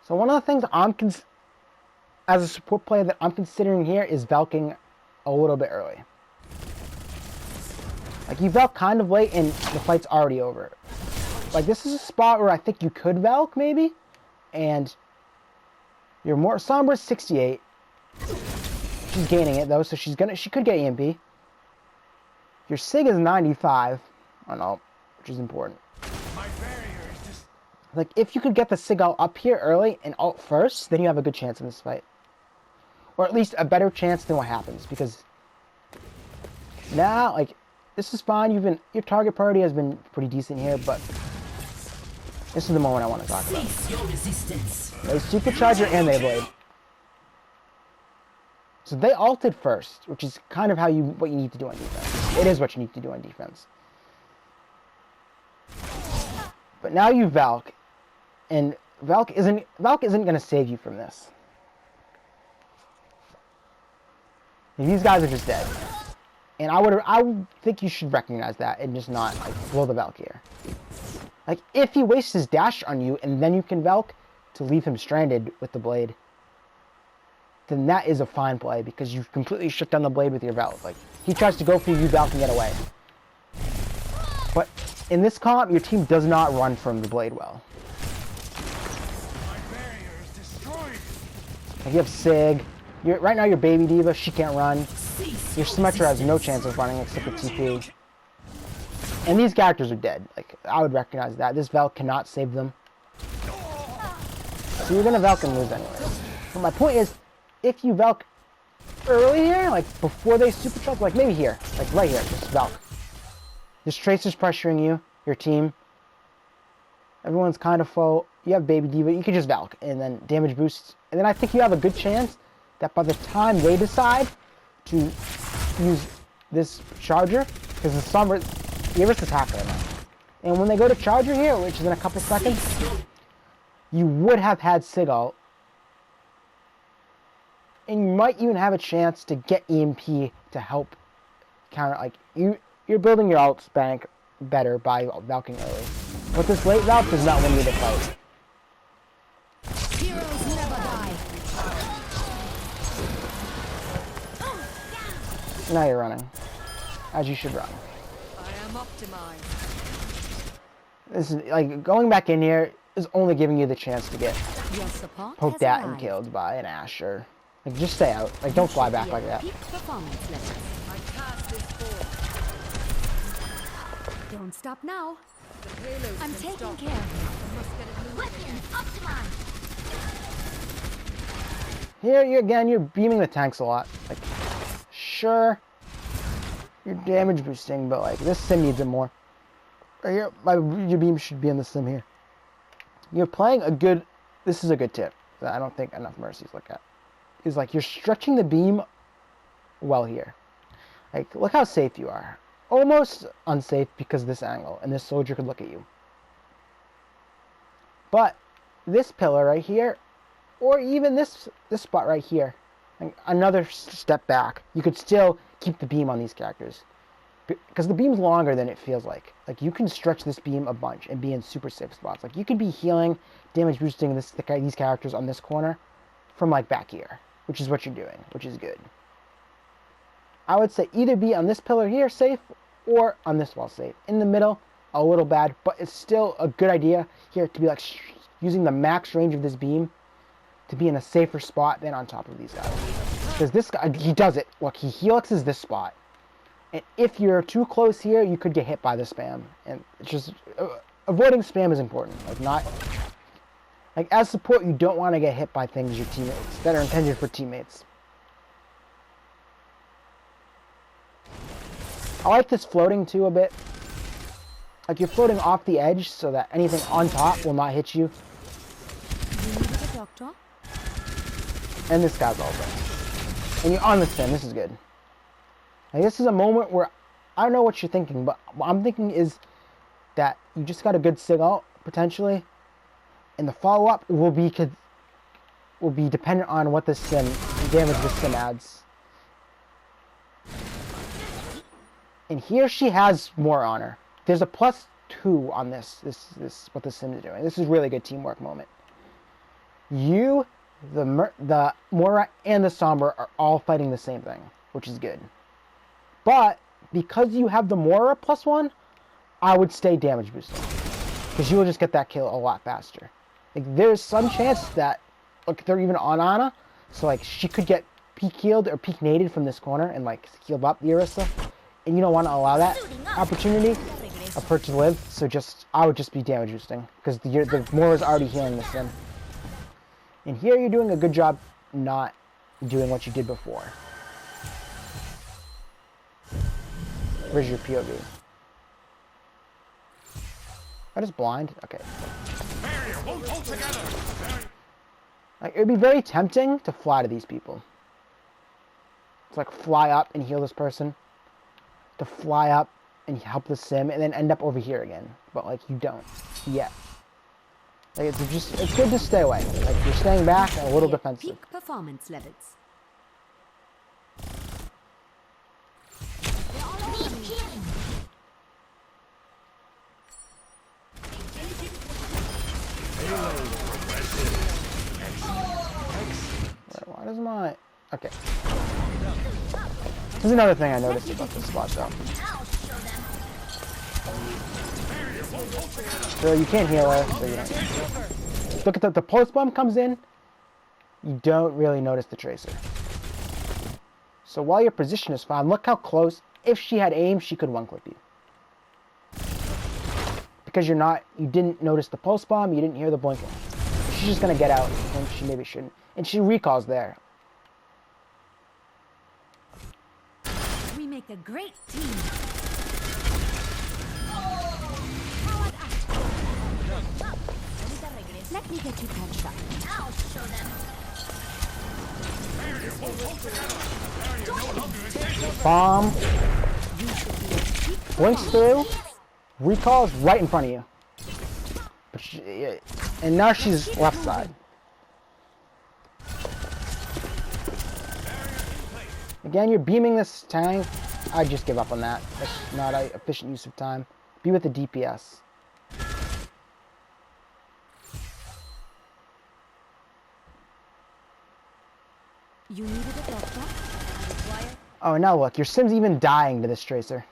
So one of the things as a support player that I'm considering here is Valking a little bit early. Like, you Valk kind of late and the fight's already over. Like, this is a spot where I think you could Valk, maybe. And your more Sombra's 68. She's gaining it, though, so she could get EMP. Your Sig is 95 on ult, which is important. Like, if you could get the Sig ult up here early and ult first, then you have a good chance in this fight. Or at least a better chance than what happens, because now, like, this is fine. Your target priority has been pretty decent here, but this is the moment I want to talk about. They supercharge your and they blade. So they ulted first, which is kind of what you need to do on defense. It is what you need to do on defense. But now you Valk, and Valk isn't going to save you from this. These guys are just dead. And I would think you should recognize that and just not, like, blow the Valk here. Like, if he wastes his dash on you and then you can Valk to leave him stranded with the blade, then that is a fine play because you've completely shut down the blade with your Valk. Like, he tries to go for you, Valk can get away. But in this comp, your team does not run from the blade well. Like, you have Sig. Right now, your Baby D.Va, she can't run. Your Symmetra has no chance of running except for TP. And these characters are dead. Like, I would recognize that. This Valk cannot save them. So you're gonna Valk and lose anyways. But my point is, if you Valk early here, like before they supercharge, like maybe here, like right here, just Valk. This Tracer's pressuring you, your team. Everyone's kind of full. You have Baby D.Va, you can just Valk and then damage boosts. And then I think you have a good chance that by the time they decide to use this Charger, because the Sombra, you're just attack right now. And when they go to Charger here, which is in a couple seconds, you would have had Sig ult. And you might even have a chance to get EMP to help counter, like, you're building your ults bank better by Valking early. But this late Valk does not win you the fight. Heroes never die. Now you're running. As you should run. I am optimized. This is, like, going back in here is only giving you the chance to get Your support poked has at and arrived. killed by an Asher. Like, just stay out. Like, don't fly back like that. Peak performance levels. I cast this forth. Don't stop now. The payload I'm can taking stop. care of I must get it moving. Here, you're beaming the tanks a lot. Like, sure, you're damage boosting, but, like, this sim needs it more. Right here, your beam should be in the sim here. You're playing a good, this is a good tip that I don't think enough Mercies look at. Is, like, you're stretching the beam well here. Like, look how safe you are. Almost unsafe because of this angle, and this soldier could look at you. But this pillar right here, or even this spot right here, like another step back, you could still keep the beam on these characters. Because the beam's longer than it feels like. Like, you can stretch this beam a bunch and be in super safe spots. Like, you could be healing, damage boosting these characters on this corner from, like, back here. Which is what you're doing, which is good. I would say either be on this pillar here safe, or on this wall safe. In the middle, a little bad, but it's still a good idea here to be, like, using the max range of this beam to be in a safer spot than on top of these guys. Because this guy, he does it. Look, he helixes this spot. And if you're too close here, you could get hit by the spam. And it's just, avoiding spam is important. Like, as support, you don't want to get hit by things your teammates, that are intended for teammates. I like this floating, too, a bit. Like, you're floating off the edge so that anything on top will not hit you. You need a doctor? And this guy's also. And you're on the sim. This is good. Like, this is a moment where I don't know what you're thinking, but what I'm thinking is that you just got a good Sig ult, potentially, and the follow-up will be dependent on what the damage the sim adds. And here she has more on her. There's a +2 on this what the sim is doing. This is really good teamwork moment. You, the Mora, and the Sombra are all fighting the same thing, which is good. But because you have the Mora +1, I would stay damage boosting, because you will just get that kill a lot faster. Like, there's some chance that, like, they're even on Ana, so like she could get peak healed or peak naded from this corner and like heal up the Orisa, and you don't want to allow that opportunity of her to live. So I would just be damage boosting, because the Mora's already healing the Sim. And here you're doing a good job not doing what you did before. Where's your POV? I just blind? Okay. Like, it would be very tempting to fly to these people. To like fly up and heal this person. To fly up and help the Sim and then end up over here again. But like, you don't yet. Like, it's good to stay away. Like, you're staying back and a little defensive. Peak performance levels. Why does my... Okay. There's another thing I noticed about this spot, though. So you can't heal her, so you don't. Look at the pulse bomb comes in, you don't really notice the Tracer. So while your position is fine, look how close. If she had aim, she could one-clip you. Because you didn't notice the pulse bomb, you didn't hear the blinking. She's just gonna get out when she maybe shouldn't. And she recalls there. We make a great team. Let me get you patched up. I'll show them. Bomb. Blinks through. Recalls right in front of you. But and now she's left side. Again, you're beaming this tank. I just give up on that. That's not an efficient use of time. Be with the DPS. You needed a doctor? Oh, and now look, your Sim's even dying to this Tracer.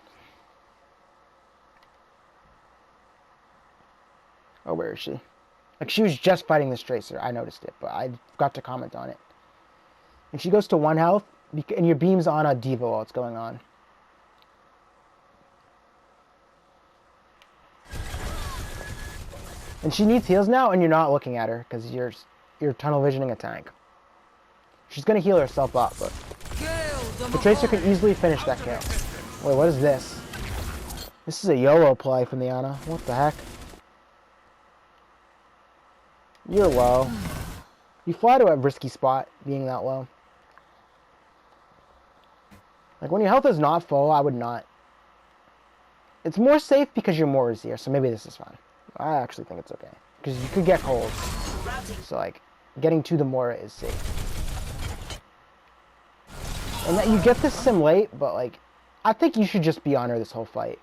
Oh, where is she? Like, she was just fighting this Tracer. I noticed it, but I forgot to comment on it. And she goes to 1 health, and your beam's on a Diva while it's going on. And she needs heals now, and you're not looking at her, because you're tunnel visioning a tank. She's gonna heal herself up, but the Tracer can easily finish that kill. Wait, what is this? This is a YOLO play from the Ana. What the heck? You're low. You fly to a risky spot, being that low. Like, when your health is not full, I would not. It's more safe because your Mora's here, so maybe this is fine. I actually think it's okay. Because you could get cold. So, like, getting to the Mora is safe. And that you get this Sim late, but, like, I think you should just be on her this whole fight.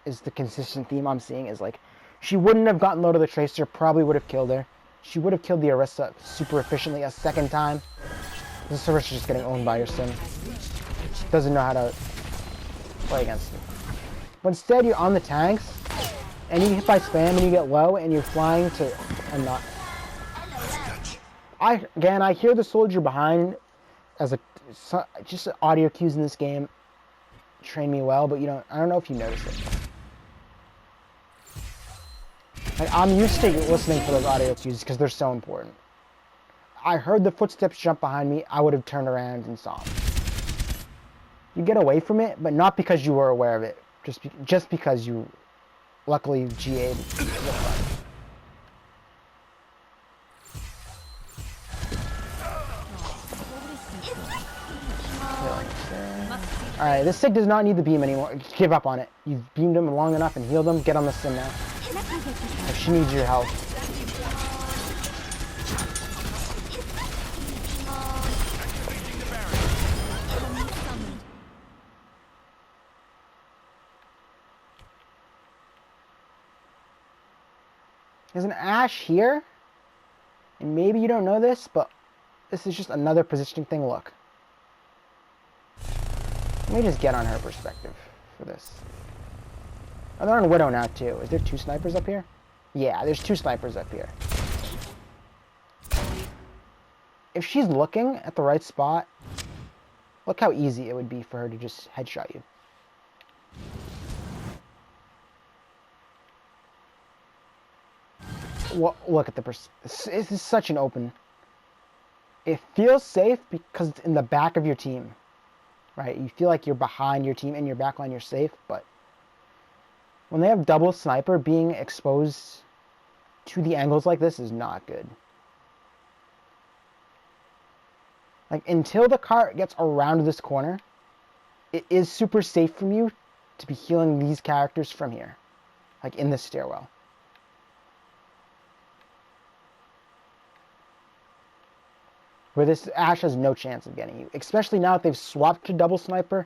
Is the consistent theme I'm seeing, is, like, she wouldn't have gotten low to the Tracer, probably would have killed her. She would have killed the Orisa super efficiently a second time. This Orisa's just getting owned by your Sim. Doesn't know how to play against it. But instead, you're on the tanks, and you get hit by spam, and you get low, and you're flying to a not. I hear the soldier behind as just audio cues in this game train me well, but I don't know if you notice it. Like, I'm used to listening for those audio cues because they're so important. I heard the footsteps jump behind me, I would have turned around and saw them. You get away from it, but not because you were aware of it. Just because you luckily GA'd the front. Alright, this Sig does not need the beam anymore. Give up on it. You've beamed him long enough and healed him. Get on the Sim now. If she needs your help. There's an Ashe here? And maybe you don't know this, but this is just another positioning thing. Look. Let me just get on her perspective for this. Oh, they're on Widow now, too. Is there 2 snipers up here? Yeah, there's 2 snipers up here. If she's looking at the right spot, look how easy it would be for her to just headshot you. Look at the this is such an open. It feels safe because it's in the back of your team, right? You feel like you're behind your team, in your backline you're safe, but when they have double sniper, being exposed to the angles like this is not good. Like, until the cart gets around this corner, it is super safe from you to be healing these characters from here, like in this stairwell. Where this Ashe has no chance of getting you. Especially now that they've swapped to double sniper.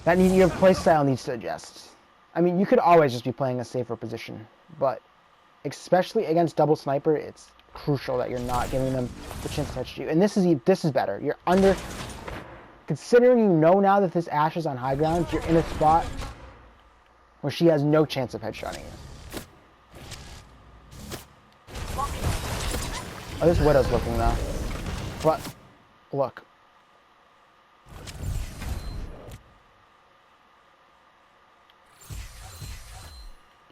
That your playstyle needs to adjust. I mean, you could always just be playing a safer position. But especially against double sniper, it's crucial that you're not giving them the chance to touch you. And this is better. You're under... Considering you know now that this Ashe is on high ground, you're in a spot where she has no chance of headshotting you. Oh, this Widow's looking though. But, look.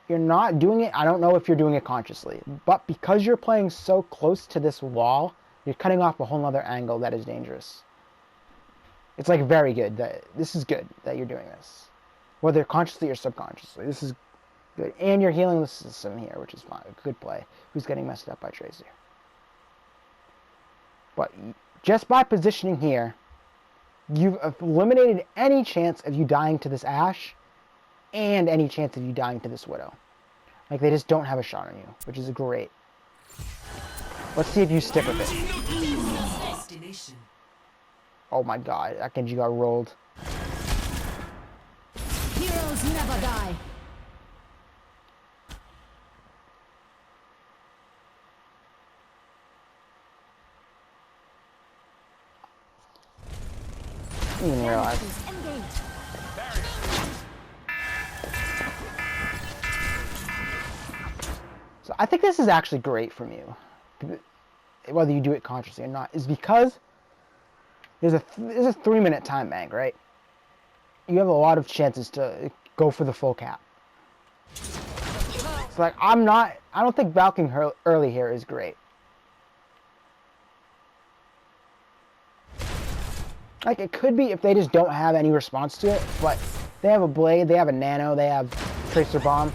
You're not doing it, I don't know if you're doing it consciously, but because you're playing so close to this wall, you're cutting off a whole other angle that is dangerous. It's like very good. This is good that you're doing this. Whether consciously or subconsciously. This is good. And you're healing the system here, which is fine. Good play. Who's getting messed up by Tracer? But just by positioning here, you've eliminated any chance of you dying to this Ashe and any chance of you dying to this Widow. Like, they just don't have a shot on you, which is great. Let's see if you stick with it. Oh my god, that Genji got rolled. Heroes never die. I didn't even realize. So I think this is actually great from you, whether you do it consciously or not, is because there's a 3-minute time bank, right? You have a lot of chances to go for the full cap. So like, I don't think Valking her early here is great. Like, it could be if they just don't have any response to it, but they have a blade, they have a nano, they have tracer bomb.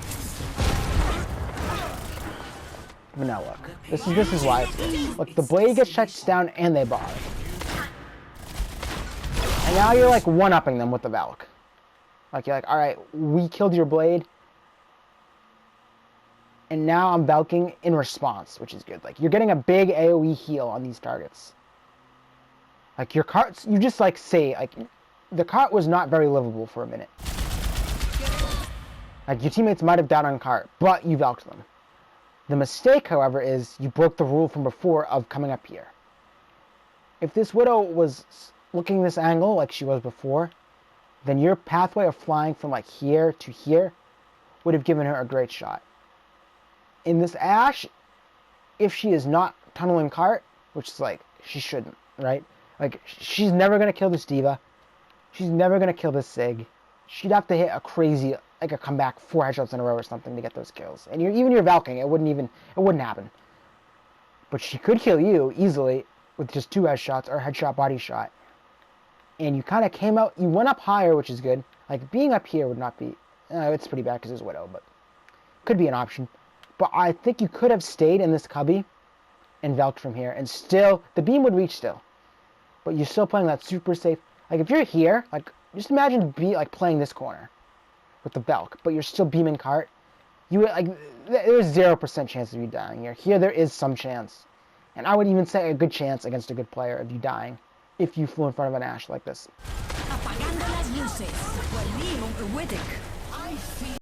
But now look, this is why it's good. Look, the blade gets shut down and they bomb. And now you're like one-upping them with the Valk. Like, you're like, alright, we killed your blade. And now I'm Valking in response, which is good. Like, you're getting a big AoE heal on these targets. Like, your carts, you just like say, like, the cart was not very livable for a minute. Like, your teammates might have died on cart, but you Valked them. The mistake, however, is you broke the rule from before of coming up here. If this Widow was looking this angle like she was before, then your pathway of flying from like here to here would have given her a great shot. In this Ashe, if she is not tunneling cart, which is like, she shouldn't, right? Like, she's never going to kill this D.Va. She's never going to kill this Sig. She'd have to hit a crazy, like a comeback 4 headshots in a row or something to get those kills. And even your Valking, it wouldn't happen. But she could kill you easily with just 2 headshots or headshot body shot. And you kind of came out, you went up higher, which is good. Like, being up here would not be, it's pretty bad because it's Widow, but could be an option. But I think you could have stayed in this cubby and Valked from here, and still, the beam would reach still. But you're still playing that super safe. Like, if you're here, like, just imagine playing this corner with the Valk, but you're still beaming cart. You would, like, there's 0% chance of you dying here. Here, there is some chance. And I would even say a good chance against a good player of you dying if you flew in front of an Ashe like this. Apagando las luces. Walío Riddick.